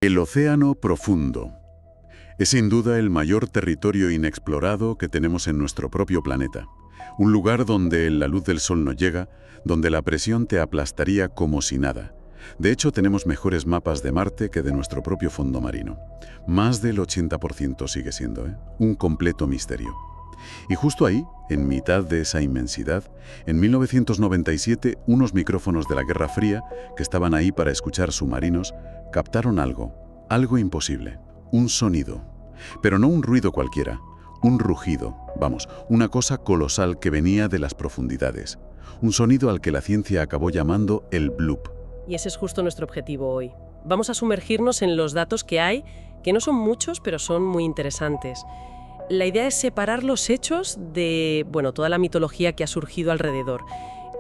El océano profundo es sin duda el mayor territorio inexplorado que tenemos en nuestro propio planeta. Un lugar donde la luz del sol no llega, donde la presión te aplastaría como si nada. De hecho, tenemos mejores mapas de Marte que de nuestro propio fondo marino. Más del 80% sigue siendo, un completo misterio. Y justo ahí, en mitad de esa inmensidad, en 1997, unos micrófonos de la Guerra Fría, que estaban ahí para escuchar submarinos, captaron algo imposible, un sonido. Pero no un ruido cualquiera, un rugido, una cosa colosal que venía de las profundidades. Un sonido al que la ciencia acabó llamando el bloop. Y ese es justo nuestro objetivo hoy. Vamos a sumergirnos en los datos que hay, que no son muchos, pero son muy interesantes. La idea es separar los hechos de, toda la mitología que ha surgido alrededor.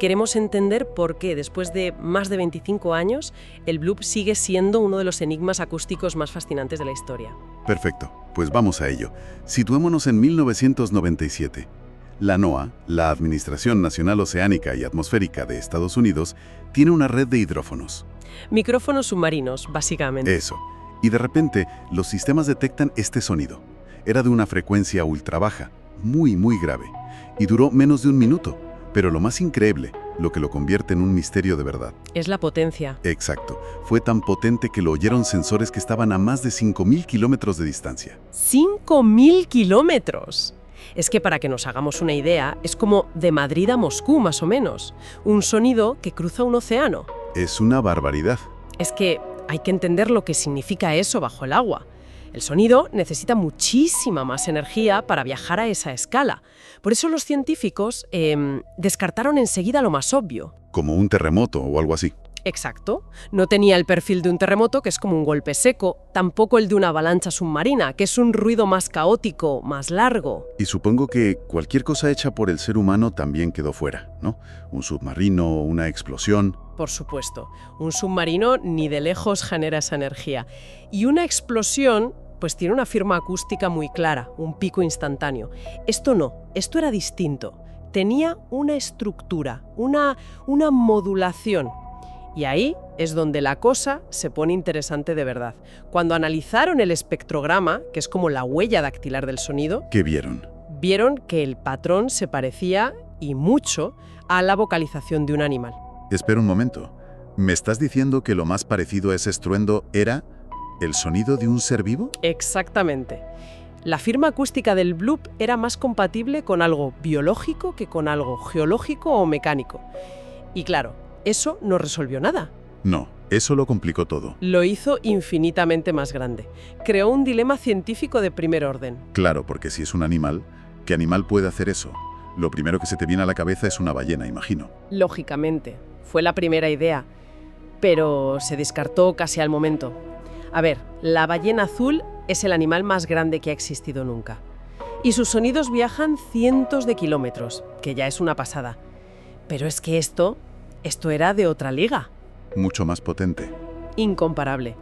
Queremos entender por qué, después de más de 25 años, el bloop sigue siendo uno de los enigmas acústicos más fascinantes de la historia. Perfecto, pues vamos a ello. Situémonos en 1997. La NOAA, la Administración Nacional Oceánica y Atmosférica de Estados Unidos, tiene una red de hidrófonos. Micrófonos submarinos, básicamente. Eso. Y de repente, los sistemas detectan este sonido. Era de una frecuencia ultra baja, muy grave, y duró menos de un minuto. Pero lo más increíble, lo que lo convierte en un misterio de verdad, es la potencia. Exacto. Fue tan potente que lo oyeron sensores que estaban a más de 5.000 kilómetros de distancia. ¡5.000 kilómetros! Es que para que nos hagamos una idea, es como de Madrid a Moscú, más o menos. Un sonido que cruza un océano. Es una barbaridad. Es que hay que entender lo que significa eso bajo el agua. El sonido necesita muchísima más energía para viajar a esa escala. Por eso los científicos descartaron enseguida lo más obvio. Como un terremoto o algo así. Exacto. No tenía el perfil de un terremoto, que es como un golpe seco, tampoco el de una avalancha submarina, que es un ruido más caótico, más largo. Y supongo que cualquier cosa hecha por el ser humano también quedó fuera, ¿no? Un submarino, una explosión. Por supuesto. Un submarino ni de lejos genera esa energía. Y una explosión, pues tiene una firma acústica muy clara, un pico instantáneo. Esto no, esto era distinto. Tenía una estructura, una modulación. Y ahí es donde la cosa se pone interesante de verdad. Cuando analizaron el espectrograma, que es como la huella dactilar del sonido, ¿qué vieron? Vieron que el patrón se parecía, y mucho, a la vocalización de un animal. Espera un momento. ¿Me estás diciendo que lo más parecido a ese estruendo era el sonido de un ser vivo? Exactamente. La firma acústica del bloop era más compatible con algo biológico que con algo geológico o mecánico. Y claro, eso no resolvió nada. No, eso lo complicó todo. Lo hizo infinitamente más grande. Creó un dilema científico de primer orden. Claro, porque si es un animal, ¿qué animal puede hacer eso? Lo primero que se te viene a la cabeza es una ballena, imagino. Lógicamente, fue la primera idea, pero se descartó casi al momento. A ver, la ballena azul es el animal más grande que ha existido nunca. Y sus sonidos viajan cientos de kilómetros, que ya es una pasada. Pero es que esto era de otra liga. Mucho más potente. Incomparable.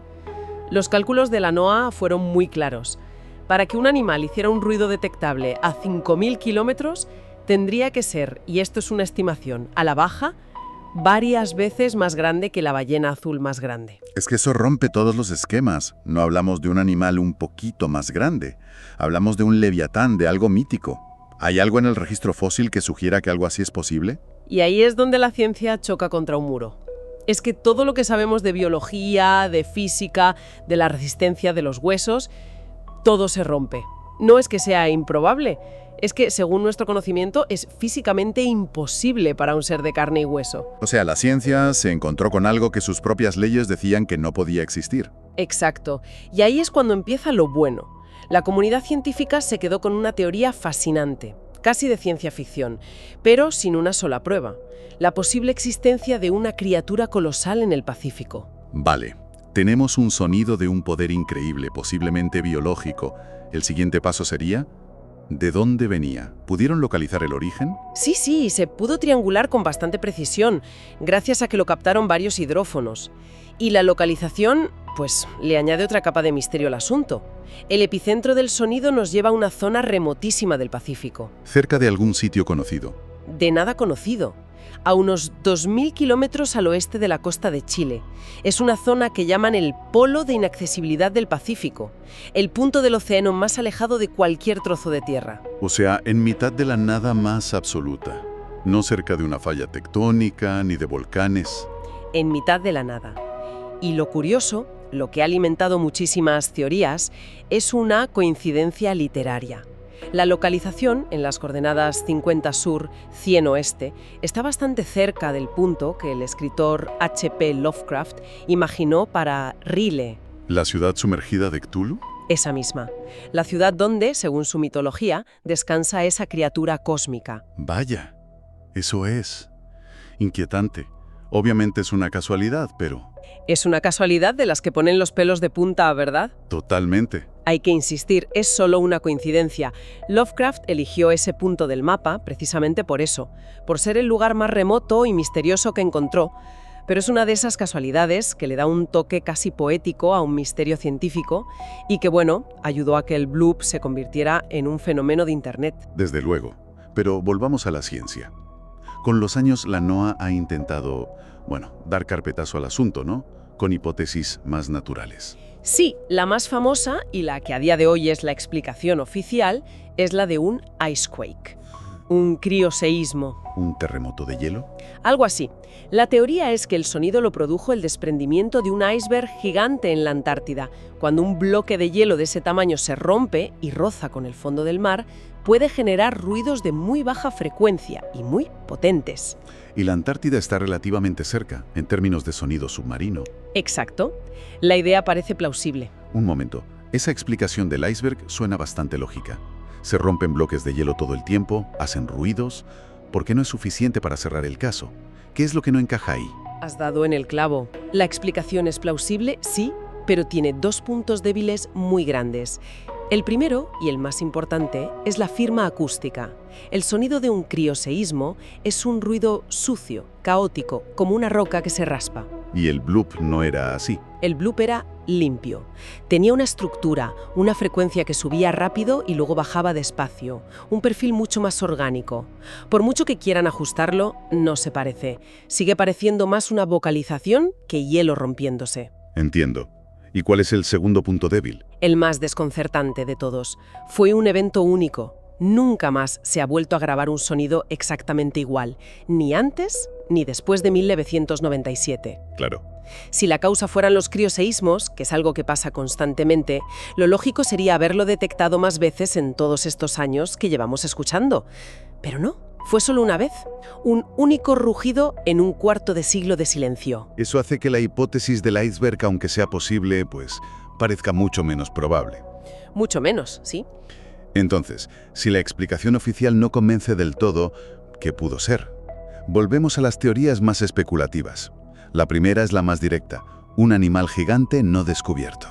Los cálculos de la NOAA fueron muy claros. Para que un animal hiciera un ruido detectable a 5.000 kilómetros, tendría que ser, y esto es una estimación, a la baja, varias veces más grande que la ballena azul más grande. Es que eso rompe todos los esquemas. No hablamos de un animal un poquito más grande. Hablamos de un leviatán, de algo mítico. ¿Hay algo en el registro fósil que sugiera que algo así es posible? Y ahí es donde la ciencia choca contra un muro. Es que todo lo que sabemos de biología, de física, de la resistencia de los huesos, todo se rompe. No es que sea improbable, es que, según nuestro conocimiento, es físicamente imposible para un ser de carne y hueso. O sea, la ciencia se encontró con algo que sus propias leyes decían que no podía existir. Exacto. Y ahí es cuando empieza lo bueno. La comunidad científica se quedó con una teoría fascinante, casi de ciencia ficción, pero sin una sola prueba: la posible existencia de una criatura colosal en el Pacífico. Vale, tenemos un sonido de un poder increíble, posiblemente biológico. ¿El siguiente paso sería? ¿De dónde venía? ¿Pudieron localizar el origen? Sí, se pudo triangular con bastante precisión, gracias a que lo captaron varios hidrófonos. Y la localización, pues, le añade otra capa de misterio al asunto. El epicentro del sonido nos lleva a una zona remotísima del Pacífico. Cerca de algún sitio conocido. De nada conocido. a unos 2.000 kilómetros al oeste de la costa de Chile. Es una zona que llaman el polo de inaccesibilidad del Pacífico, el punto del océano más alejado de cualquier trozo de tierra. O sea, en mitad de la nada más absoluta. No cerca de una falla tectónica ni de volcanes. En mitad de la nada. Y lo curioso, lo que ha alimentado muchísimas teorías, es una coincidencia literaria. La localización, en las coordenadas 50 sur, 100 oeste, está bastante cerca del punto que el escritor H.P. Lovecraft imaginó para R'lyeh. ¿La ciudad sumergida de Cthulhu? Esa misma. La ciudad donde, según su mitología, descansa esa criatura cósmica. Vaya, eso es inquietante. Obviamente es una casualidad, pero... Es una casualidad de las que ponen los pelos de punta, ¿verdad? Totalmente. Hay que insistir, es solo una coincidencia. Lovecraft eligió ese punto del mapa precisamente por eso, por ser el lugar más remoto y misterioso que encontró. Pero es una de esas casualidades que le da un toque casi poético a un misterio científico y que, bueno, ayudó a que el bloop se convirtiera en un fenómeno de Internet. Desde luego. Pero volvamos a la ciencia. Con los años la NOAA ha intentado, dar carpetazo al asunto, ¿no? Con hipótesis más naturales. Sí, la más famosa y la que a día de hoy es la explicación oficial es la de un icequake, un crioseísmo. ¿Un terremoto de hielo? Algo así. La teoría es que el sonido lo produjo el desprendimiento de un iceberg gigante en la Antártida. Cuando un bloque de hielo de ese tamaño se rompe y roza con el fondo del mar, puede generar ruidos de muy baja frecuencia y muy potentes. Y la Antártida está relativamente cerca, en términos de sonido submarino. Exacto. La idea parece plausible. Un momento. Esa explicación del iceberg suena bastante lógica. Se rompen bloques de hielo todo el tiempo, hacen ruidos. ¿Por qué no es suficiente para cerrar el caso? ¿Qué es lo que no encaja ahí? Has dado en el clavo. La explicación es plausible, sí, pero tiene dos puntos débiles muy grandes. El primero, y el más importante, es la firma acústica. El sonido de un crioseísmo es un ruido sucio, caótico, como una roca que se raspa. Y el bloop no era así. El bloop era limpio. Tenía una estructura, una frecuencia que subía rápido y luego bajaba despacio. Un perfil mucho más orgánico. Por mucho que quieran ajustarlo, no se parece. Sigue pareciendo más una vocalización que hielo rompiéndose. Entiendo. ¿Y cuál es el segundo punto débil? El más desconcertante de todos. Fue un evento único. Nunca más se ha vuelto a grabar un sonido exactamente igual, ni antes ni después de 1997. Claro. Si la causa fueran los crioseísmos, que es algo que pasa constantemente, lo lógico sería haberlo detectado más veces en todos estos años que llevamos escuchando. Pero no, fue solo una vez. Un único rugido en un cuarto de siglo de silencio. Eso hace que la hipótesis del iceberg, aunque sea posible, parezca mucho menos probable. Mucho menos, sí. Entonces, si la explicación oficial no convence del todo, ¿qué pudo ser? Volvemos a las teorías más especulativas. La primera es la más directa, un animal gigante no descubierto.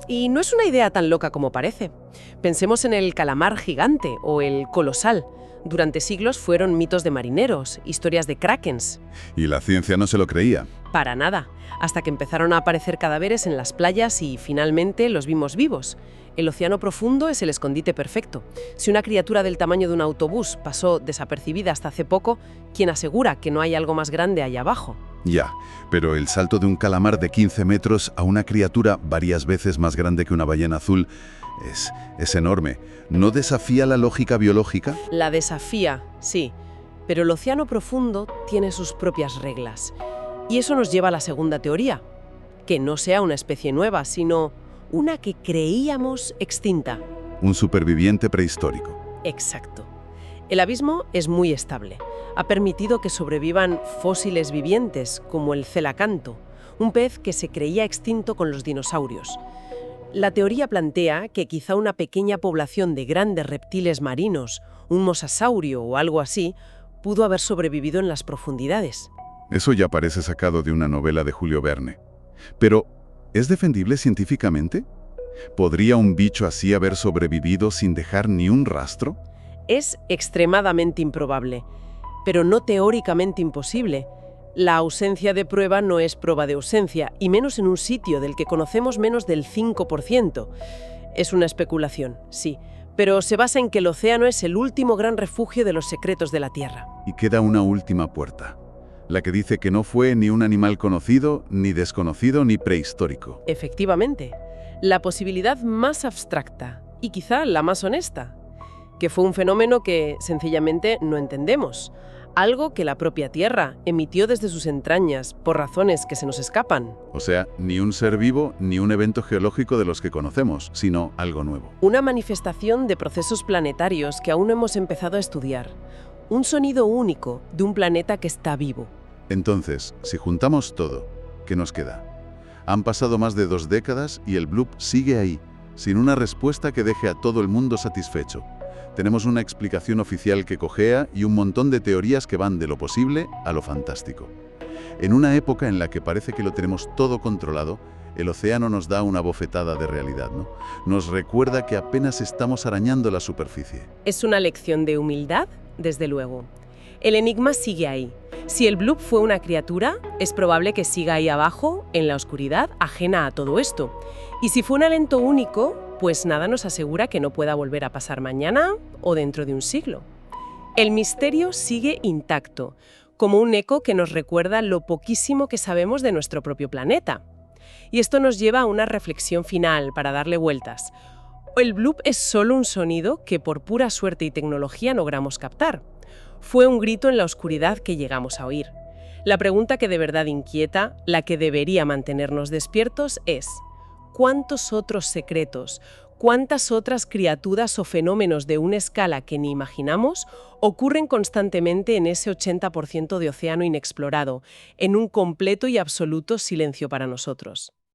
Y no es una idea tan loca como parece. Pensemos en el calamar gigante o el colosal. Durante siglos fueron mitos de marineros, historias de krakens. Y la ciencia no se lo creía. Para nada, hasta que empezaron a aparecer cadáveres en las playas y finalmente los vimos vivos. El océano profundo es el escondite perfecto. Si una criatura del tamaño de un autobús pasó desapercibida hasta hace poco, ¿quién asegura que no hay algo más grande allá abajo? Ya, pero el salto de un calamar de 15 metros a una criatura varias veces más grande que una ballena azul es enorme. ¿No desafía la lógica biológica? La desafía, sí, pero el océano profundo tiene sus propias reglas. Y eso nos lleva a la segunda teoría, que no sea una especie nueva, sino una que creíamos extinta. Un superviviente prehistórico. Exacto. El abismo es muy estable. Ha permitido que sobrevivan fósiles vivientes, como el celacanto, un pez que se creía extinto con los dinosaurios. La teoría plantea que quizá una pequeña población de grandes reptiles marinos, un mosasaurio o algo así, pudo haber sobrevivido en las profundidades. Eso ya parece sacado de una novela de Julio Verne. Pero, ¿es defendible científicamente? ¿Podría un bicho así haber sobrevivido sin dejar ni un rastro? Es extremadamente improbable, pero no teóricamente imposible. La ausencia de prueba no es prueba de ausencia, y menos en un sitio del que conocemos menos del 5%. Es una especulación, sí, pero se basa en que el océano es el último gran refugio de los secretos de la Tierra. Y queda una última puerta, la que dice que no fue ni un animal conocido, ni desconocido, ni prehistórico. Efectivamente, la posibilidad más abstracta y quizá la más honesta, que fue un fenómeno que sencillamente no entendemos, algo que la propia Tierra emitió desde sus entrañas por razones que se nos escapan. O sea, ni un ser vivo, ni un evento geológico de los que conocemos, sino algo nuevo. Una manifestación de procesos planetarios que aún no hemos empezado a estudiar. Un sonido único de un planeta que está vivo. Entonces, si juntamos todo, ¿qué nos queda? Han pasado más de 2 décadas y el bloop sigue ahí, sin una respuesta que deje a todo el mundo satisfecho. Tenemos una explicación oficial que cojea y un montón de teorías que van de lo posible a lo fantástico. En una época en la que parece que lo tenemos todo controlado, el océano nos da una bofetada de realidad, ¿no? Nos recuerda que apenas estamos arañando la superficie. Es una lección de humildad, desde luego. El enigma sigue ahí. Si el bloop fue una criatura, es probable que siga ahí abajo, en la oscuridad, ajena a todo esto. Y si fue un evento único, pues nada nos asegura que no pueda volver a pasar mañana o dentro de un siglo. El misterio sigue intacto, como un eco que nos recuerda lo poquísimo que sabemos de nuestro propio planeta. Y esto nos lleva a una reflexión final para darle vueltas. El bloop es solo un sonido que por pura suerte y tecnología logramos captar. Fue un grito en la oscuridad que llegamos a oír. La pregunta que de verdad inquieta, la que debería mantenernos despiertos es: ¿cuántos otros secretos, cuántas otras criaturas o fenómenos de una escala que ni imaginamos ocurren constantemente en ese 80% de océano inexplorado, en un completo y absoluto silencio para nosotros?